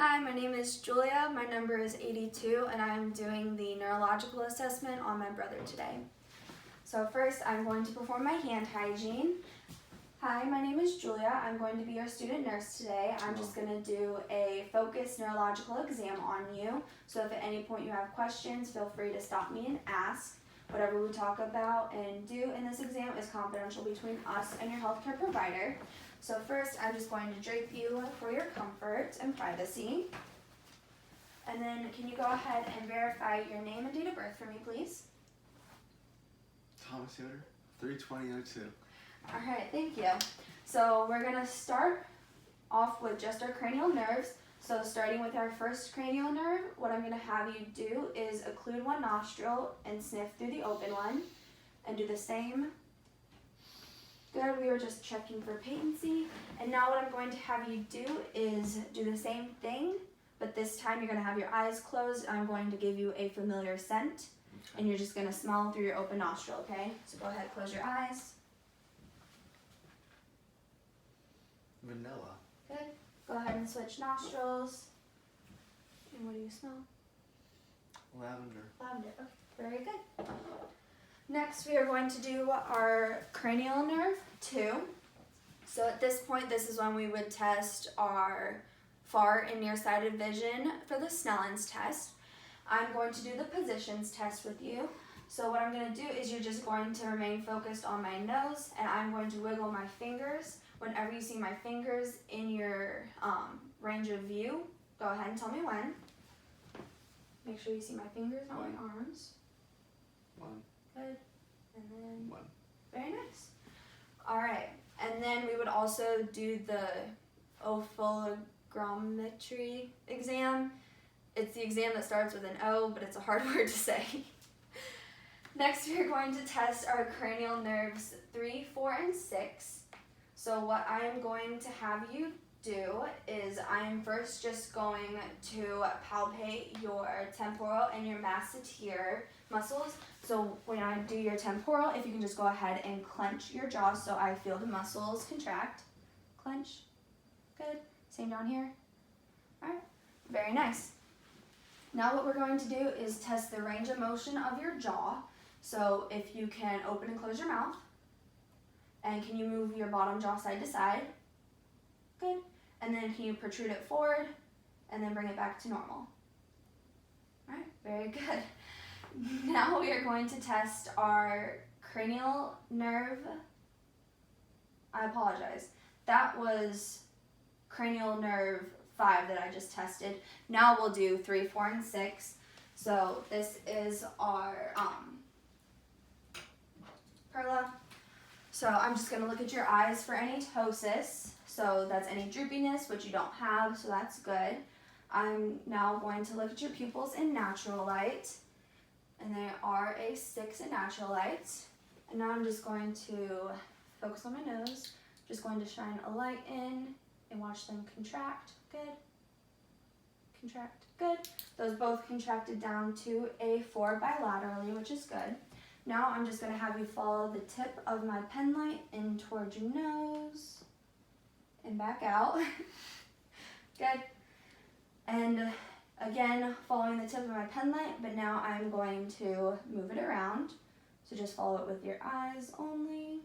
Hi, my name is Julia. My number is 82 and I'm doing the neurological assessment on my brother today. So first I'm going to perform my hand hygiene. Hi, my name is Julia. I'm going to be your student nurse today. I'm just going to do a focused neurological exam on you. So if at any point you have questions, feel free to stop me and ask. Whatever we talk about and do in this exam is confidential between us and your healthcare provider. So first, I'm just going to drape you for your comfort and privacy. And then can you go ahead and verify your name and date of birth for me, please? Thomas Yoder, 32002. All right, thank you. So we're going to start off with just our cranial nerves. So starting with our first cranial nerve, what I'm going to have you do is occlude one nostril and sniff through the open one and do the same. Good, we were just checking for patency. And now what I'm going to have you do is do the same thing, but this time you're going to have your eyes closed. I'm going to give you a familiar scent, and you're just going to smell through your open nostril, okay? So go ahead, close your eyes. Vanilla. Good. Go ahead and switch nostrils. And what do you smell? Lavender. Lavender. Okay, very good. Next, we are going to do our cranial nerve 2. So at this point, this is when we would test our far and nearsighted vision for the Snellen's test. I'm going to do the positions test with you. So what I'm going to do is you're just going to remain focused on my nose, and I'm going to wiggle my fingers. Whenever you see my fingers in your range of view, go ahead and tell me when. Make sure you see my fingers, not my arms. 1. Good. And then 1. Very nice. All right. And then we would also do the ophthalmophilometry exam. It's the exam that starts with an O, but it's a hard word to say. Next, we're going to test our cranial nerves 3, 4, and 6. So what I am going to have you do is I am first just going to palpate your temporal and your masseter muscles. So when I do your temporal, if you can just go ahead and clench your jaw so I feel the muscles contract. Clench. Good. Same down here. All right. Very nice. Now what we're going to do is test the range of motion of your jaw. So if you can open and close your mouth. And can you move your bottom jaw side to side? Good. And then can you protrude it forward and then bring it back to normal? All right, very good. Now we are going to test our cranial nerve. I apologize. That was cranial nerve 5 that I just tested. Now we'll do 3, 4, and 6. So this is our Perla. So I'm just going to look at your eyes for any ptosis. So that's any droopiness, which you don't have, so that's good. I'm now going to look at your pupils in natural light. And they are a 6 in natural light. And now I'm just going to focus on my nose. Just going to shine a light in and watch them contract. Good. Contract. Good. Those both contracted down to a 4 bilaterally, which is good. Now I'm just going to have you follow the tip of my pen light in towards your nose and back out. Good. And again, following the tip of my pen light, but now I'm going to move it around. So just follow it with your eyes only.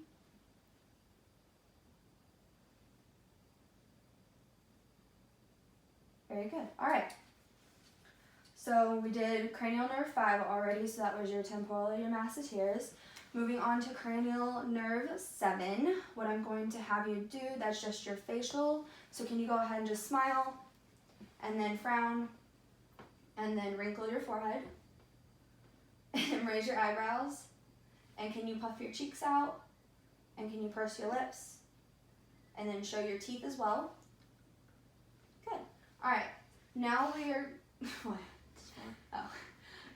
Very good. All right. So we did cranial nerve 5 already, so that was your temporal and your masseteres. Moving on to cranial nerve 7, what I'm going to have you do, that's just your facial. So can you go ahead and just smile, and then frown, and then wrinkle your forehead, and raise your eyebrows, and can you puff your cheeks out, and can you purse your lips, and then show your teeth as well. Good. All right. Now we are...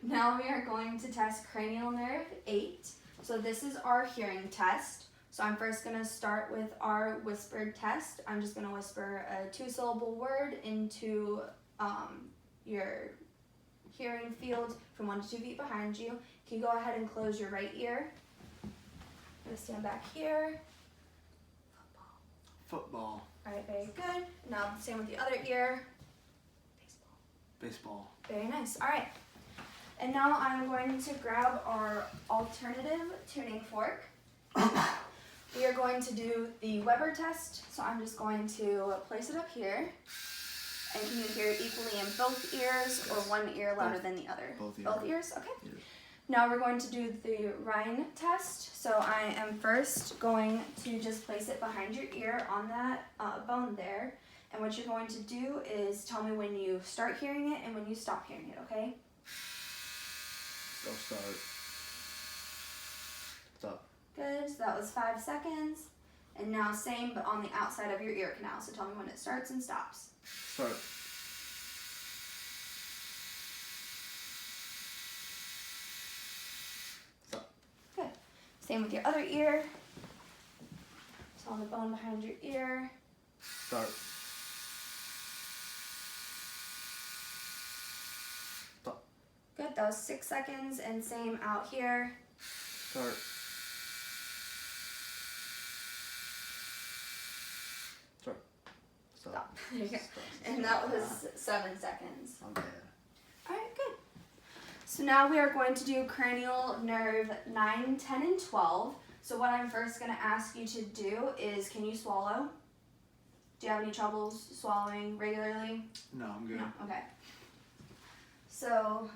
Now we are going to test cranial nerve 8. So this is our hearing test. So I'm first going to start with our whispered test. I'm just going to whisper a 2-syllable word into your hearing field from 1 to 2 feet behind you. Can you go ahead and close your right ear? I'm going to stand back here. Football. All right, very good. Now same with the other ear. Baseball. Very nice. All right. And now I'm going to grab our alternative tuning fork. We are going to do the Weber test. So I'm just going to place it up here. And can you hear it equally in both ears or one ear louder than the other? Both ears. Both ears? Okay. Ears. Now we're going to do the Rhine test. So I am first going to just place it behind your ear on that bone there. And what you're going to do is tell me when you start hearing it and when you stop hearing it, okay? Go start. Stop. Good, so that was 5 seconds. And now same, but on the outside of your ear canal. So tell me when it starts and stops. Start. Stop. Good. Same with your other ear. So on the bone behind your ear. Start. Stop. Good, that was 6 seconds. And same out here. Start. Start. Stop. Stop. There you go. Stop. And that was 7 seconds. I'm bad. Alright, good. So now we are going to do cranial nerve 9, 10, and 12. So what I'm first going to ask you to do is, can you swallow? Do you have any troubles swallowing regularly? No, I'm good. No, okay. So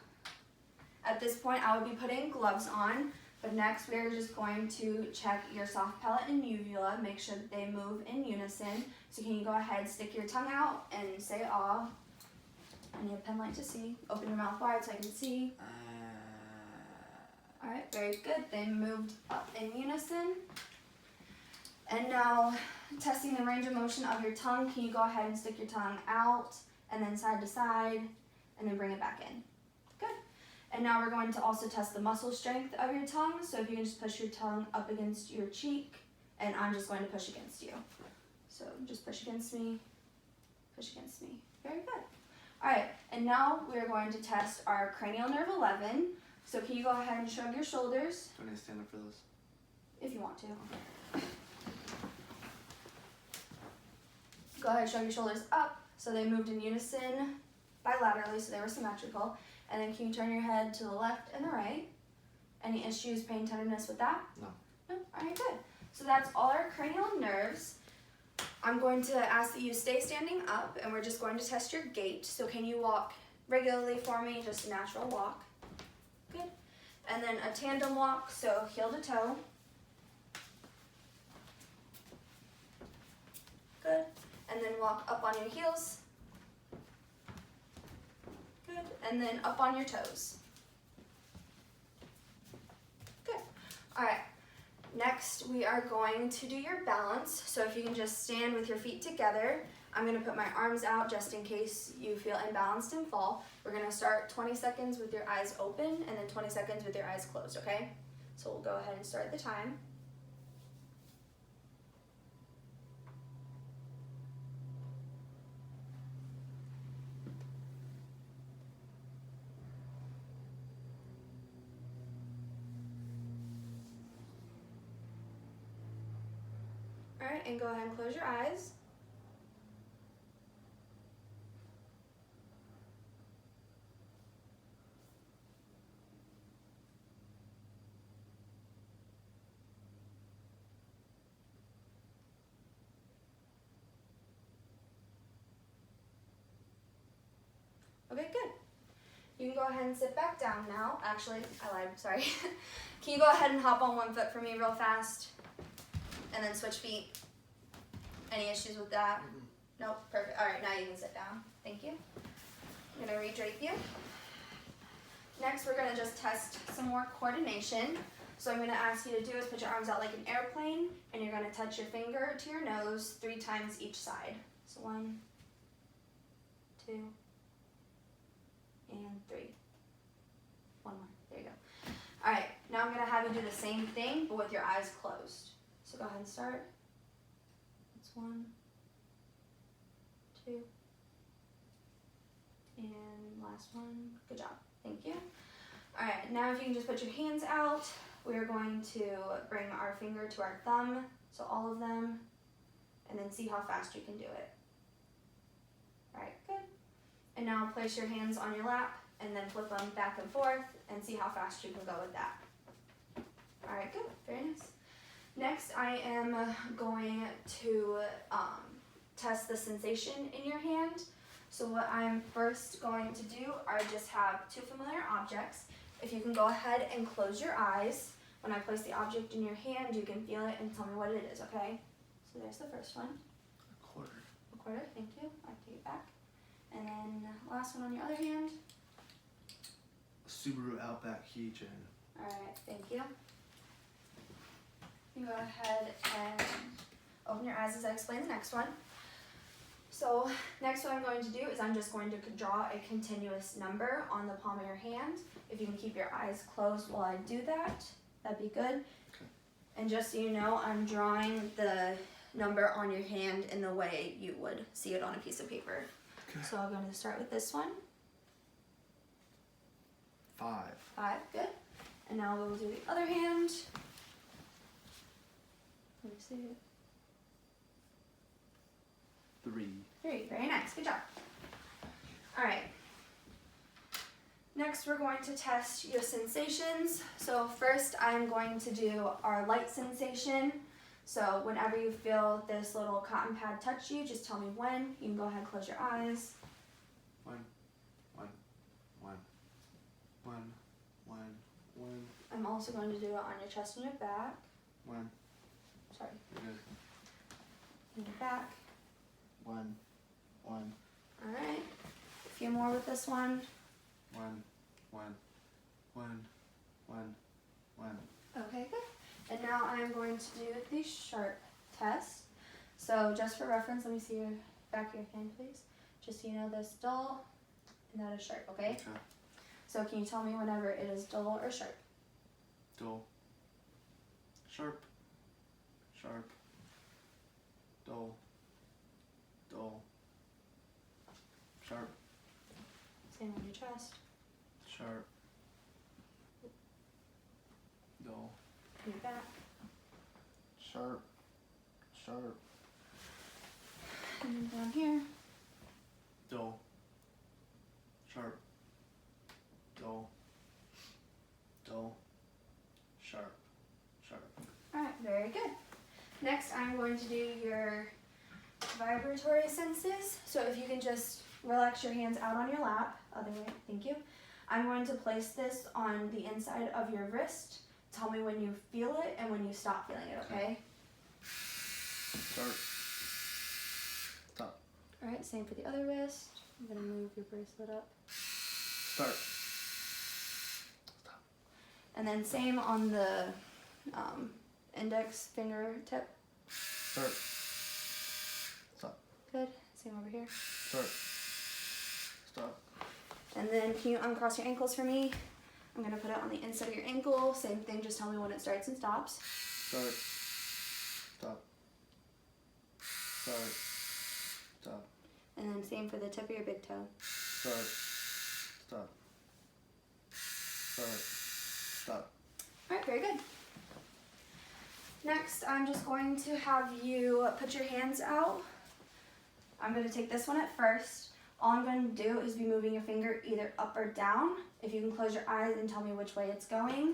at this point I would be putting gloves on, but next we are just going to check your soft palate and uvula, make sure that they move in unison. So can you go ahead, stick your tongue out and say ah. I need a pen light to see. Open your mouth wide so I can see. Alright, very good. They moved up in unison. And now, testing the range of motion of your tongue, can you go ahead and stick your tongue out, and then side to side, and then bring it back in. Good. And now we're going to also test the muscle strength of your tongue. So if you can just push your tongue up against your cheek, and I'm just going to push against you. So just push against me, push against me. Very good. Alright, and now we're going to test our cranial nerve 11. So can you go ahead and shrug your shoulders Do I need to stand up for this? if you want to. Go ahead and shrug your shoulders up so they moved in unison bilaterally, so they were symmetrical. And then can you turn your head to the left and the right? Any issues, pain, tenderness with that? No. No? Alright, good. So that's all our cranial nerves. I'm going to ask that you stay standing up, and we're just going to test your gait. So can you walk regularly for me, just a natural walk? Good. And then a tandem walk, so heel to toe. Good. And then walk up on your heels. Good. And then up on your toes. Good. All right. Next, we are going to do your balance. So if you can just stand with your feet together. I'm going to put my arms out just in case you feel imbalanced and fall. We're going to start 20 seconds with your eyes open and then 20 seconds with your eyes closed, okay? So we'll go ahead and start the time. All right, and go ahead and close your eyes. Okay, good. You can go ahead and sit back down now. Actually, I lied, sorry. Can you go ahead and hop on one foot for me real fast? And then switch feet. Any issues with that? Mm-hmm. Nope, perfect. All right, now you can sit down. Thank you. I'm gonna redrape you. Next, we're gonna just test some more coordination. So I'm gonna ask you to do is put your arms out like an airplane, and you're gonna touch your finger to your nose 3 times each side. So 1, 2, and 3. One more. There you go. All right, now I'm gonna have you do the same thing, but with your eyes closed. So go ahead and start. It's 1, 2, and last one. Good job. Thank you. All right, now if you can just put your hands out, we're going to bring our finger to our thumb, so all of them, and then see how fast you can do it. All right, good. And now place your hands on your lap and then flip them back and forth and see how fast you can go with that. All right, good, very nice. Next, I am going to test the sensation in your hand. So what I'm first going to do are just have two familiar objects. If you can go ahead and close your eyes. When I place the object in your hand, you can feel it and tell me what it is, okay? So there's the first one. A quarter. A quarter, thank you. I take it back. And then last one on your other hand. A Subaru Outback keychain. All right, thank you. You can go ahead and open your eyes as I explain the next one. So next what I'm going to do is I'm just going to draw a continuous number on the palm of your hand. If you can keep your eyes closed while I do that, that'd be good. Okay. And just so you know, I'm drawing the number on your hand in the way you would see it on a piece of paper. Okay. So I'm going to start with this one. 5. 5, good. And now we'll do the other hand. Let me see it. 3. 3, very nice, good job. All right. Next, we're going to test your sensations. So first, I'm going to do our light sensation. So whenever you feel this little cotton pad touch you, just tell me when. You can go ahead and close your eyes. 1, 1, 1, 1, 1, 1. I'm also going to do it on your chest and your back. 1. Sorry, You're good. and your back. 1, 1, All right. A few more with this one. 1, 1, 1, 1, 1. Okay, good. And now I'm going to do the sharp test. So just for reference, let me see your back of your hand, please. Just so you know, this dull and that is sharp, okay? Okay. So can you tell me whenever it is dull or sharp? Dull. Sharp. Sharp. Dull. Dull. Sharp. Same on your chest. Sharp. Dull. And your back. Sharp. Sharp. And then down here. Dull. Sharp. Dull. Dull. Sharp. Sharp. All right, very good. Next, I'm going to do your vibratory senses. So if you can just relax your hands out on your lap. Other way, thank you. I'm going to place this on the inside of your wrist. Tell me when you feel it and when you stop feeling it, okay? Start. Stop. All right, same for the other wrist. I'm gonna move your bracelet up. Start. And then same on the index fingertip. Start. Stop. Good. Same over here. Start. Stop. And then can you uncross your ankles for me? I'm gonna put it on the inside of your ankle. Same thing, just tell me when it starts and stops. Start. Stop. Start. Stop. And then same for the tip of your big toe. Start. Stop. Start. Stop. All right, very good. Next, I'm just going to have you put your hands out. I'm going to take this one at first. All I'm going to do is be moving your finger either up or down. If you can close your eyes and tell me which way it's going.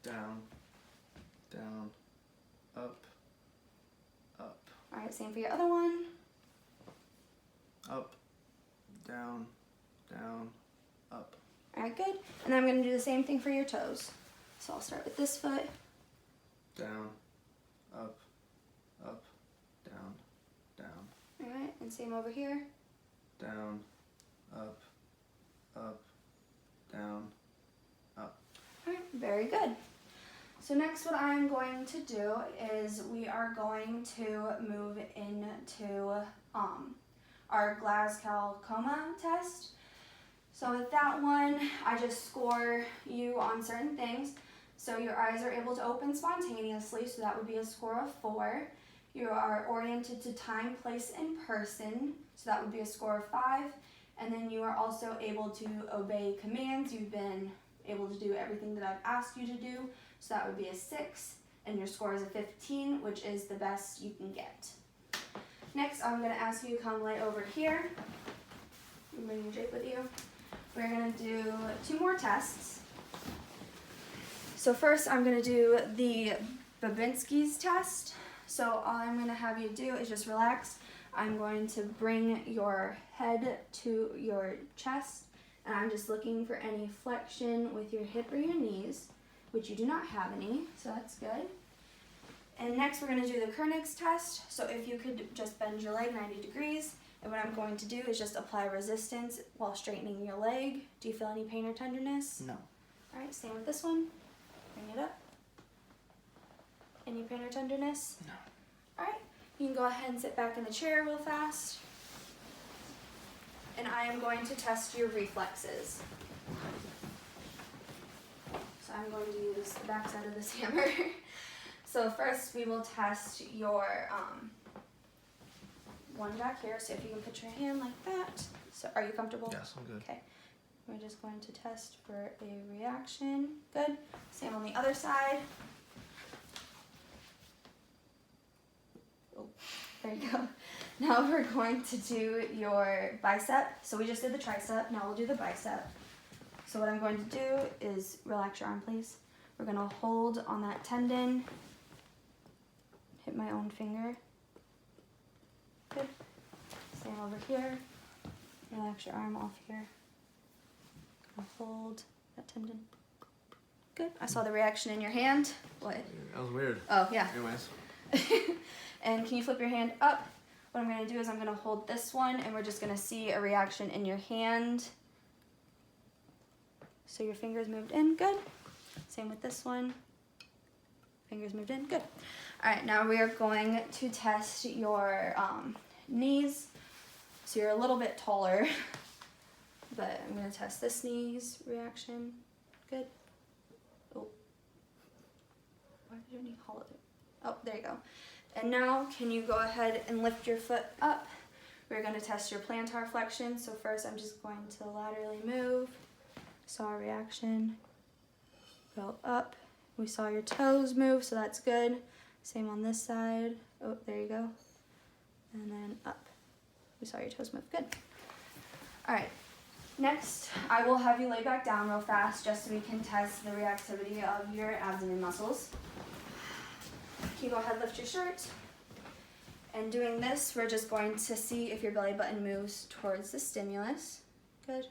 Down. Down. Up. Up. All right, same for your other one. Up. Down. Down. Up. All right, good. And then I'm going to do the same thing for your toes. So I'll start with this foot. Down. Up. Up. Down. Down. All right, and same over here. Down. Up. Up. Down. Up. All right, very good. So next what I'm going to do is we are going to move into our Glasgow coma test. So with that one, I just score you on certain things. So your eyes are able to open spontaneously, so that would be a score of 4. You are oriented to time, place, and person, so that would be a score of 5. And then you are also able to obey commands. You've been able to do everything that I've asked you to do, so that would be a 6. And your score is a 15, which is the best you can get. Next, I'm going to ask you to come right over here. I'm bringing Jake with you. We're gonna do 2 more tests. So first I'm gonna do the Babinski's test. So all I'm gonna have you do is just relax. I'm going to bring your head to your chest, and I'm just looking for any flexion with your hip or your knees, which you do not have any, so that's good. And next we're gonna do the Koenig's test. So if you could just bend your leg 90 degrees, and what I'm going to do is just apply resistance while straightening your leg. Do you feel any pain or tenderness? No. All right, same with this one. Bring it up. Any pain or tenderness? No. All right, you can go ahead and sit back in the chair real fast. And I am going to test your reflexes. So I'm going to use the back side of this hammer. So first we will test your one back here. So if you can put your hand like that. So are you comfortable? Yes, I'm good. Okay. We're just going to test for a reaction. Good. Same on the other side. Oh, there you go. Now we're going to do your bicep. So we just did the tricep. Now we'll do the bicep. So what I'm going to do is relax your arm, please. We're going to hold on that tendon. Hit my own finger. Good. Same over here. Relax your arm off here. Hold that tendon. Good. I saw the reaction in your hand. What? That was weird. Oh, yeah. Anyways. And can you flip your hand up? What I'm going to do is I'm going to hold this one, and we're just going to see a reaction in your hand. So your fingers moved in. Good. Same with this one. Fingers moved in. Good. All right, now we are going to test your knees. So you're a little bit taller, but I'm going to test this knees reaction. Good. Oh. Why did your knee hollow? Oh, there you go. And now, can you go ahead and lift your foot up? We're going to test your plantar flexion. So first, I'm just going to laterally move. Saw a reaction. Go up. We saw your toes move, so that's good. Same on this side. Oh, there you go. And then up. We saw your toes move. Good. All right. Next, I will have you lay back down real fast just so we can test the reactivity of your abdomen muscles. Can you go ahead and lift your shirt? And doing this, we're just going to see if your belly button moves towards the stimulus. Good.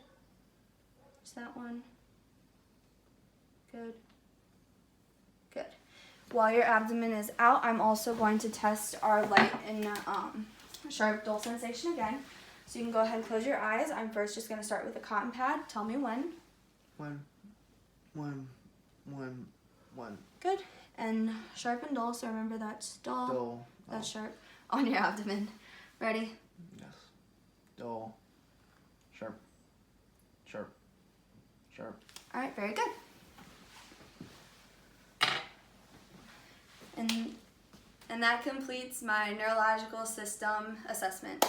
Just that one. Good. Good. While your abdomen is out, I'm also going to test our light and sharp dull sensation again. So you can go ahead and close your eyes. I'm first just going to start with a cotton pad. Tell me when. One. Good. And sharp and dull, so remember that's dull. Dull. That's sharp. On your abdomen. Ready? Yes. Dull. Sharp. Sharp. Sharp. All right, very good. And that completes my neurological system assessment.